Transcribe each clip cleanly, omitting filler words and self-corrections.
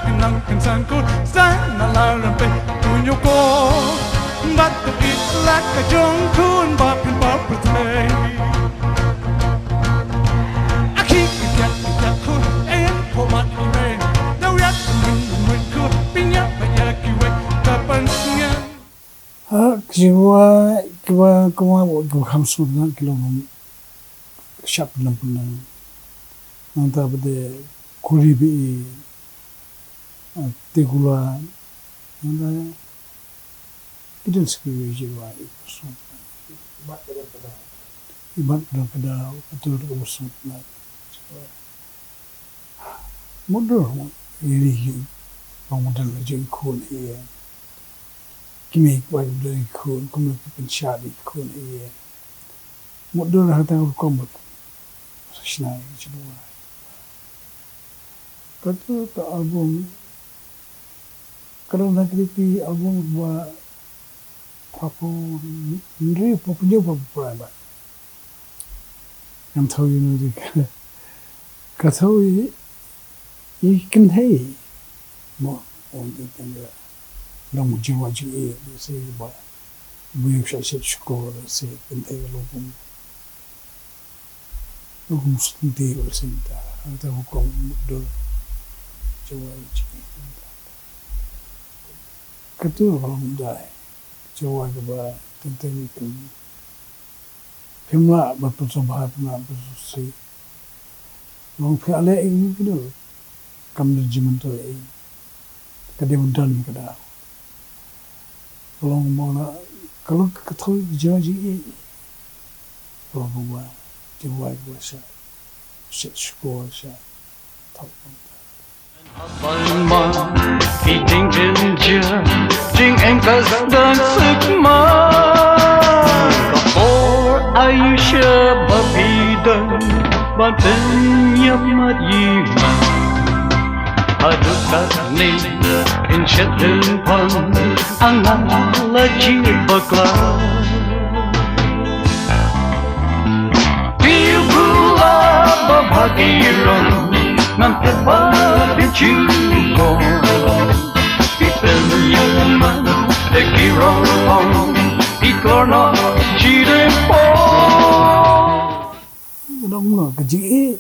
pinang kinsan ko sana laran pe tunyo ko but the beat like a jong kun bop in bop play aki kita ko en po mat ni me now yat mun ko pinya ya ki we kapan nya kiwa ko hamsu na kyllon shap lampuna nanta bade kuribi tegula nanda idens jiwa so ibat pada atur usul na mudur ini pemudal jeng kun ia kimi kwai dari kun kuma pensyadi kun ia mudur hata komot Krishna jiwa kata album kalau nak di album buat apa ni punya apa yang tahu ni kata ikan hai mo orang itu orang jiwa jiwa se buat buat saya syukur se pentai lokum sendiri bercinta atau hukum muda jiwa jiwa ketua orang dah jiwa kepada tentang itu Hima berpercobaan bersusi orang piala ini kita kami jiman tu kadang mudan kadang kalau ketahui jiwa jiwa kalau buat jiwa saya syukur saya tahu. Khi tình trên chưa chính em cả đơn sức mơ có ai chưa bà bị đơn bản thân nhấp mắt gì mà được các nên in chất đơn phân ăn năn là chỉ bậc là yêu pula bahagia Nanti pada cinta kita nyaman dekirong ikorna jirepo. Orang kerja,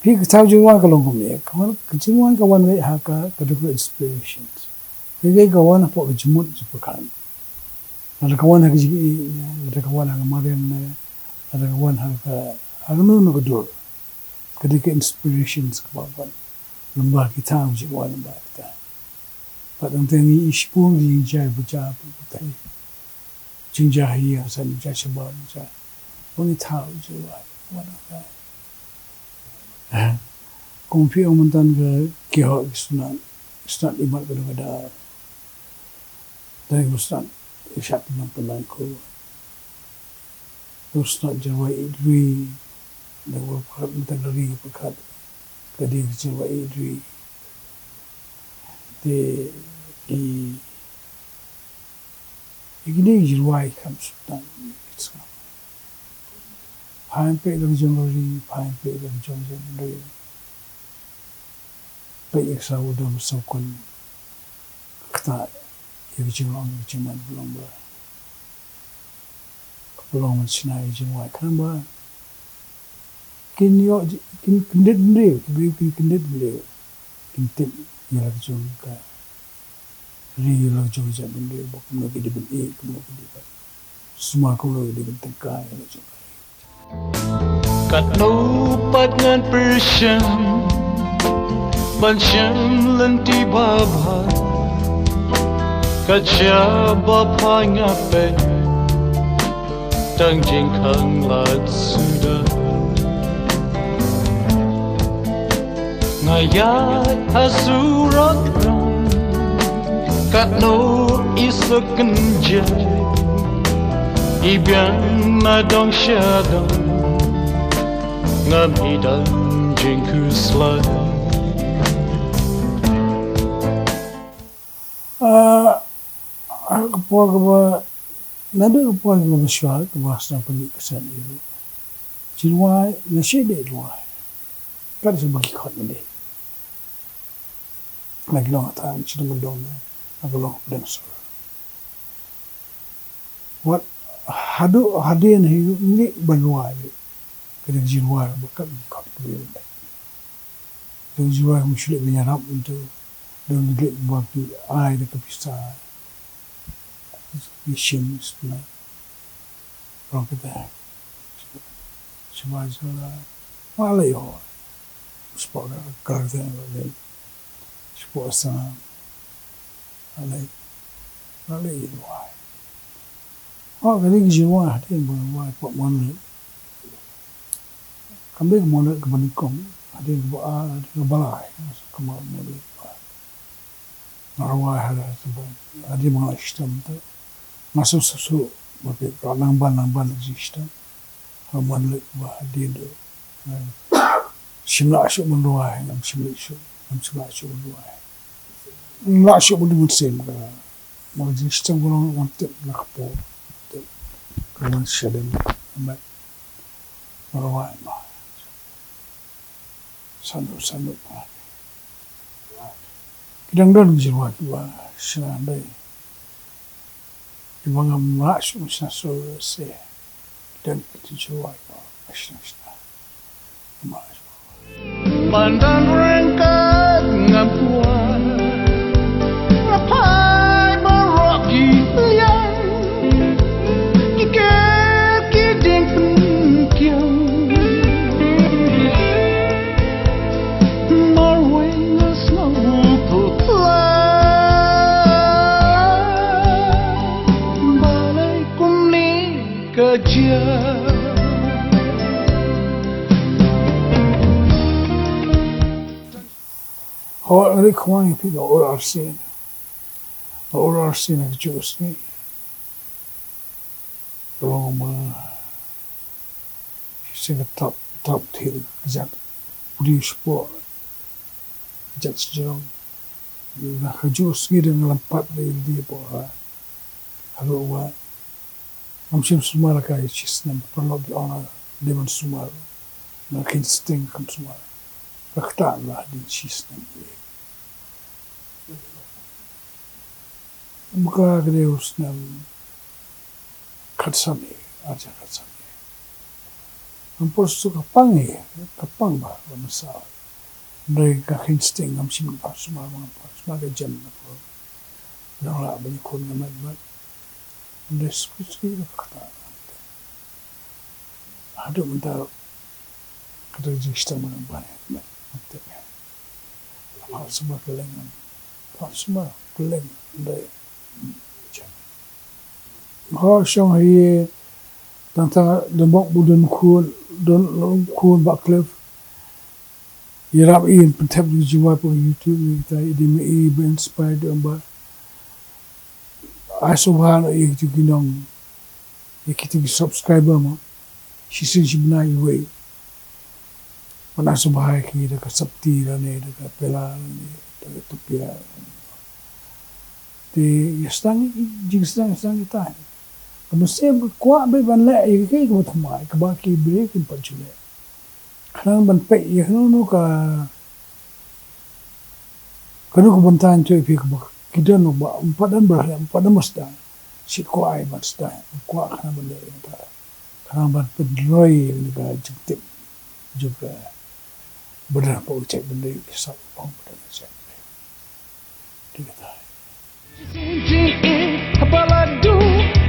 pergi tahu juga kalau kami, kalau kerja kawan mereka haka kedua inspirations. Pergi kawan apa kejemut sepekan. Ada kawan haka kerja, ada kawan haka marian, ada kawan haka nu kedua. Ketika inspirations kebawan lembah kita jiwa lembah kita. Padang tengi ispun di jai baca betul. Jinjai yang san jai sebab jai. Oni tahu jiwa mana. Kompi omontan ke kihok sunat imat kedua. Dari sunat isyak penangku. Sunat Jawa idri. Dalam perkhidmatan dari perkhid kedai jiwa idri, ini jiwa ikam sultan. Hampir dari jangkari, hampir dari jangkari. Baik sahaja dalam sokon kita yang jangan belum mencintai jiwa kerana kinyo kindet beliau kintet yang jom ka real jom jam beliau bukan lagi di beli kemudian di semua kalau di tengah yang jom kat nupat ngan persian bancam lenti baba kaca bapa ngape tang jengkang lat sudah ngayat asurat ram kat no iso kenja ibian madong syadong ngamidan jengku slay Kepada naduh kepada masyarakat kebahasa pendidikan itu, jiwa nasi dia dua, kan sebagai kot ini. lagi long time chini mendong agalong pedang sur what hadin hi ni banwa kada jiwa bukan kau kebel dan jiwa musyrik menyerap untuk dan glet buat ai de kapisa mission sebenarnya orang kita semasa malah yo sport kerja lagi sport sana alai luai kali jiwa hati bawa buat mana kami mana kebanikong hati buat balai kemana mana narawai ada sebab ada mengalah shitom tu masuk susu bagi nambah sistem aman lek bah dia tu simla asyuk menduai nam simla asyuk menduai la asyuk musim ka mau sistem gulung untuk nak po kawan sedem amat merawai mah sanu Kidang-dang jiwa kiwa sinandai. Ibang amas sa se dan jiwa kiwa asna. Amas. Pandang rengkat ngapuan Rapai baroki liang Ikat kiding penkiang Orang khwai pi orang arsin ke jus ni. Roma sing top til kejat budi sport kejat sejong na jus ni dengan lempat di bawah halo wa amsim sumar kai chisnem perlu di ona demon sumar na insting kan sumar rakta lah di chisnem buka kedeus nam katsami aja katsami ampun suka kapang bah masalah dari insting amsim pas sumar sebagai jam apa dah lah banyak kon ngamat dari sekali kata ada mental kata sistem yang banyak nanti hal semua kelengan hal semua keleng dari kau syang hari tentang dembok budon kun baklef yarap in pentap di jiwa po YouTube kita ini me be inspired amba asuhan ik tu ginong ikiti subscriber mo si bina iwe mana subhay ki da sabti ra ne da pela ne da tupia di stang kita kamu sem kuat be ban le ke ko thamai ka ba ki break in panchule khan ban pe ye no ka kanu ko bantan choi pi ko kita no ba padan masda si khwai masda kwa khan ban le ta khan ban pedroi ni ka juktip juga berapa ucap benda kisah pang pada macam ni dia kata Baladu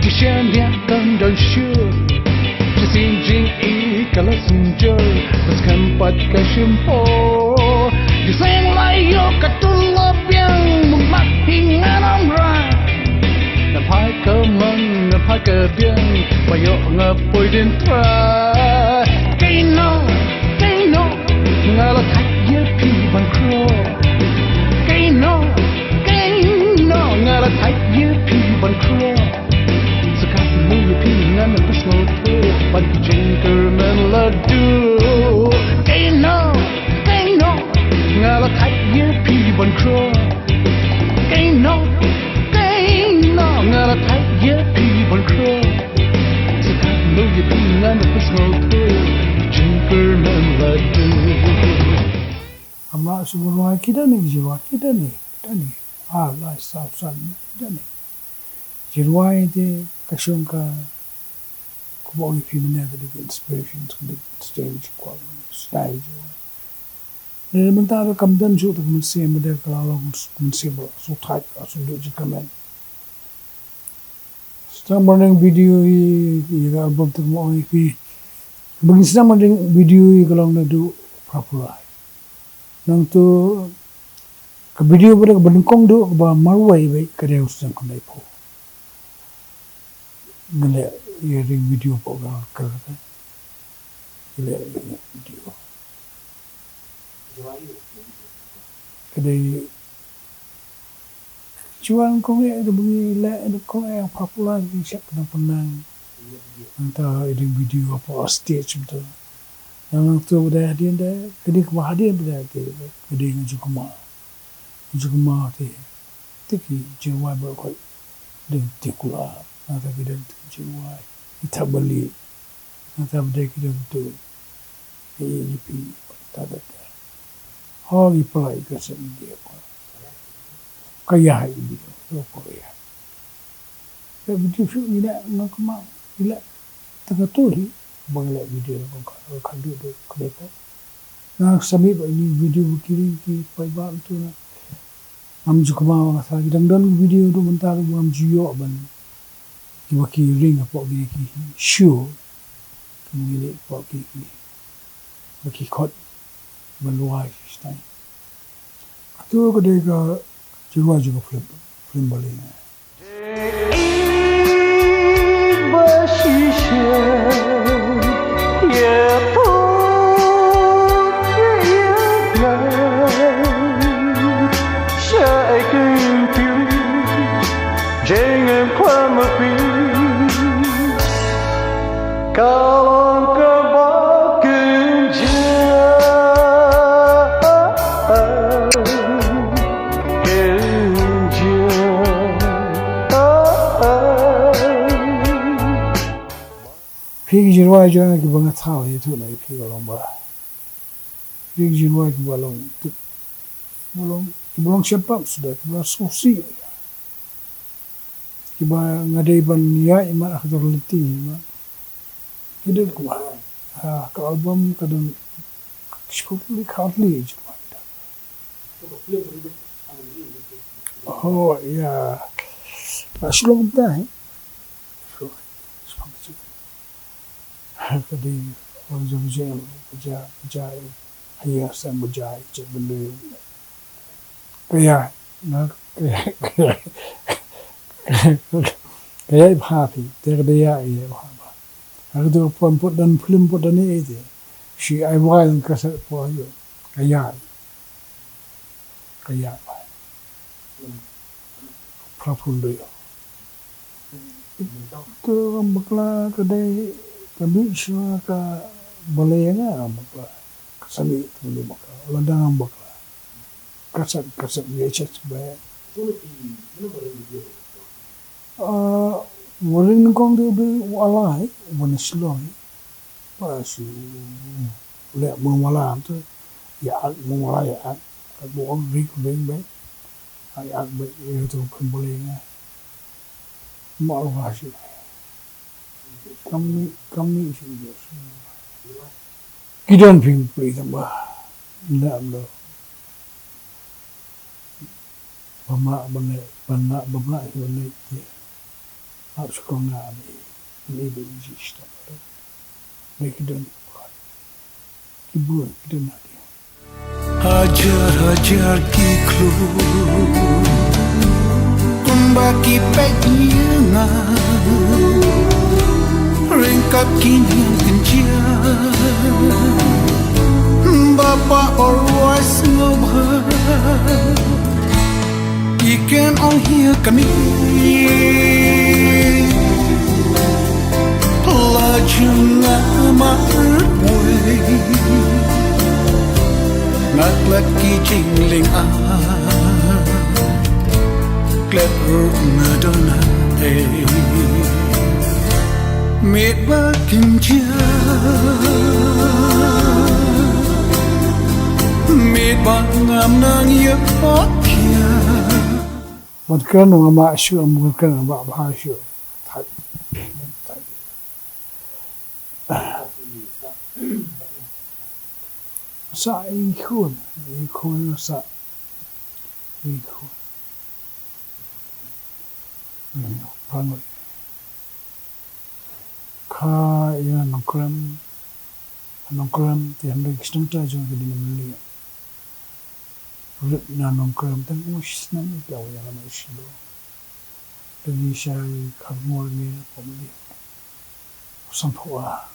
Dishanya kandang syur Jasinjing ikala sunjur Paskampat kasyumpo Disayang layo katulab yang Memahingan amran Napai kemang, napai kebiang Bayok ngapoy din tra Kaino Ngalat haya piban kro Kaino Ngalat haya piban kro Sekat mulu pingan Peslo tu Bagi jengker men ladu Kaino Ngalat haya piban kro Kaino Ngalat haya piban kro Sekat mulu pingan Peslo tu Jengker men ladu Amak semua kita ni jiwa kita ni Dani, lai South Sun, Dani. Jirwai de Kashunka, Kubongi Pimina, the inspirations, the stage, stage. Elementary come down to the museum, the Kalongs, museum, so tight, so do you come in. Stumbling video, album to more if he begins stumbling video, along the do proper. Nang to ka video ba bangkong do ba marway ba kadeo sang kanai po ngale yering video po ga kalata ile video kadai chuan kong e do bungi la kong e popular ki siap na panang anta yering video po stage to nang to da din da kadai ka hadin da kadai Jukuma te tiki jiwa ba ko de tikula na ta gidan jiwa itabali na ta bde gidan to yipi ta da ho gi play ka se dia ko kaya hai video to ko ya e video shu ni la na kuma ila ta ka to hi bangla video ko ka do ko ko na sami ba ni video kiri ki pai ba tu na am jukma sa gidang don video do mentar am jiyo ban ki baki ring apo gi ki show ki po ki baki khot ban luai stai atu ko de ga jiwa jiwa film bale Jangan pampi kalau kau kerja Pig jirwa jana ki banga thao ye tu na pig along ba pig jirwa ki balong bolong siapa sudah ki ba sosi Kiba ngadai ban ya ima akhtar leti ima kidel kuma ka album kadang shkutli khatli jwa oh ya ashlo gda hai kadi wanzo bujai haya sam bujai jebelu kaya na kaya happy terdeya ye bahaba agdo pon put dan film put dan ide shi ai wai ka sa po yo kaya profundo yo to bakla kadai kami shwa ka boleh nga bakla kasami tuli bakla landang bakla kasat ye chat ba Warin kong do alai wan sloi pas le mawala tu ya mawala ya bo rik beng beng ai ak be tu kan boleh nga mal wasi kami si kidan ping pri tamba la lo bama bama ni Kharkongor ni existe baik dan ibu dan dia hajar kiklu kumbaki pegina ringkat kini kencia bapa always ngobah ikan on here kami Lajeng marway Nak laki jingling Klet nadona Mit bakin Mit bangam nang yakotya Wadkan ngama syu amurkan ngama bahasyu. Thai. Sa ikhun sa ikhun. Panoi. Kha ya nongkram ti hamre kistam ta jong ke dinam li. Rit na nongkram tan ush nam ya wa ya ma shilo. Tagi shai kharngor ni pomli. Sampwa.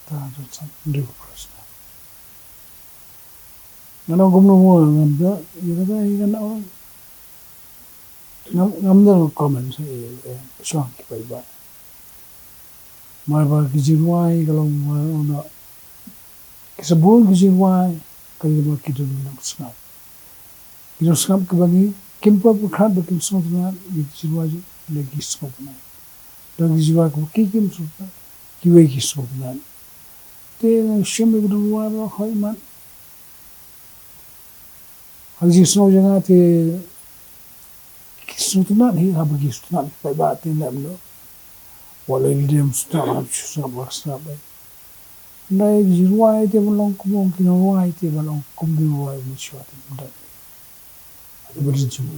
Ta jo sam de prasna. Nana gumno mo ngamda yada yana ngamda comment song ki pai ba mai ba ki jinwai kalong ma ona kisabun ki jinwai kai ba ki tu na snap ino snap ki bagi kimpa pu khat ba kim snap na ki jinwai le ki snap na da ki jinwai ko ki kim snap ki we ki snap na te shim bi du wa ba khoi man hagi snap janga te Sutunan hi habagi sutunan pai ba tin lam no wala idiom sutunan susab wasab nai jirwai te bolong kumong kinawai te bolong kumdiwai muchwa te da beri jumu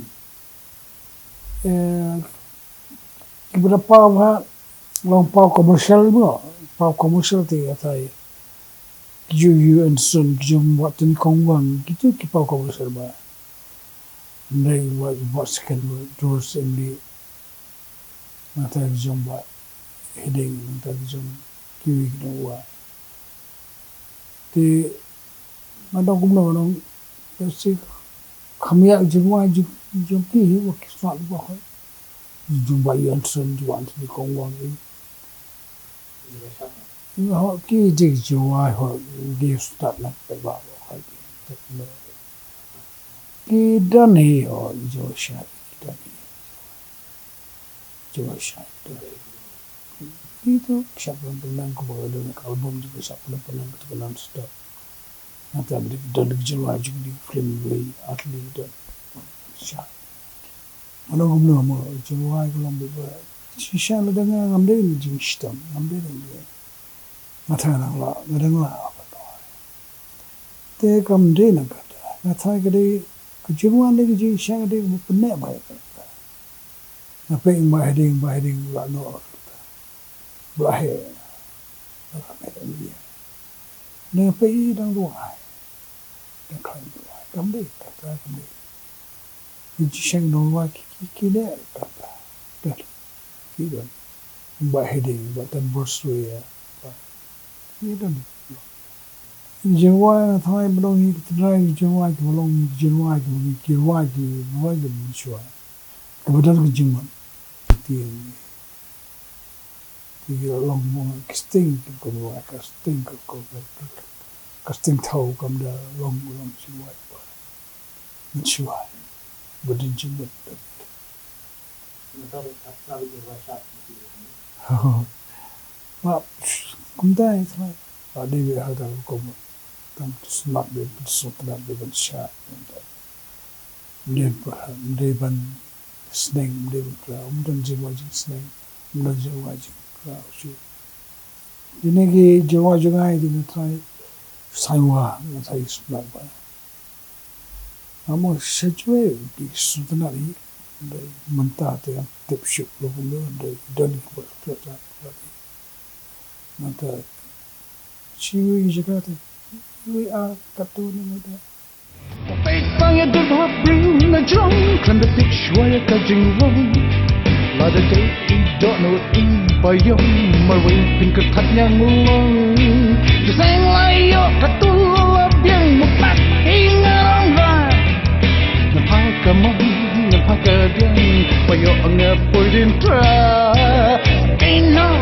kibra pa ba long pa commercial mo pa commercial te atai you and son jum wat tin kongwang gitu ki pa commercial ba Nai was second doors in the Nata Jumba heading Nata Jum Kiwi Noa. The Madame Gumno, the sick Kamia Jumwa Jumki, what is not boy. Jumba Yanson, you want to become one. You know, Ki Jig Jumwa gives that like the Baba. Ki done he or Joshua done Joshua. Itu siapa penang ko ba do album di siapa penang to non stop. Nata bri don jilwa jug di film way atli do. Sha. Ano gumno mo jilwa ko lambe ba. Shisha la danga ngamde ni jing shitom ngamde ni. Nata na la ngadang la ba. Te kam de na ka. Nata gade Kejirwan lagi jadi siang ada penek baik. Apa yang bahading lah no. Bahaya. Bahaya dia. Ni apa ini dang dua. Dang kain dua. Kamde kata kamde. Jadi siang dua kiki dia kata. Dah. Kita bahading batan bersui ya. Ini dah. Jinwai thai belong ni trai jinwai belong jinwai ki wai ki wai de chua kebetulan ke jinwai ti long mo sting ko wai ka sting ko sting thau kam da long jinwai ba chua bedin jinwai ma kum dai thai ada bi hada ko tam smart be sopna be ban sha de ban sneng de kla dan jiwa ji sneng dan jiwa ji kla shu dine ge jiwa jungai de trai saiwa sai smart ba amo shajwe bi sutna ri de manta te tip ship lo no de dan ko ta manta chiwi jagate we are cartoon muda Big bang at the top bring the drum Can the pitch where the jing wong La the day don't know in by young Marine pink a cut young long The same like your cartoon of young Mupat in a long ride The park a mong The park a young By your anger put in try Ain't no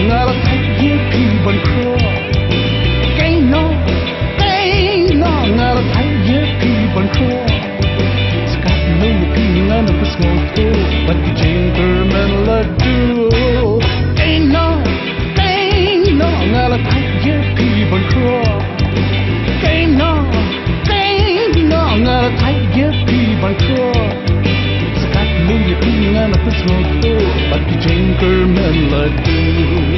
Not a tight you keep on crawl Not a tight you keep on crawl Scott no king none of the snow But the gentleman let do Ain't no Not a tight you keep on crawl Ain't no Not a na tu smoke to, but the jinker melody.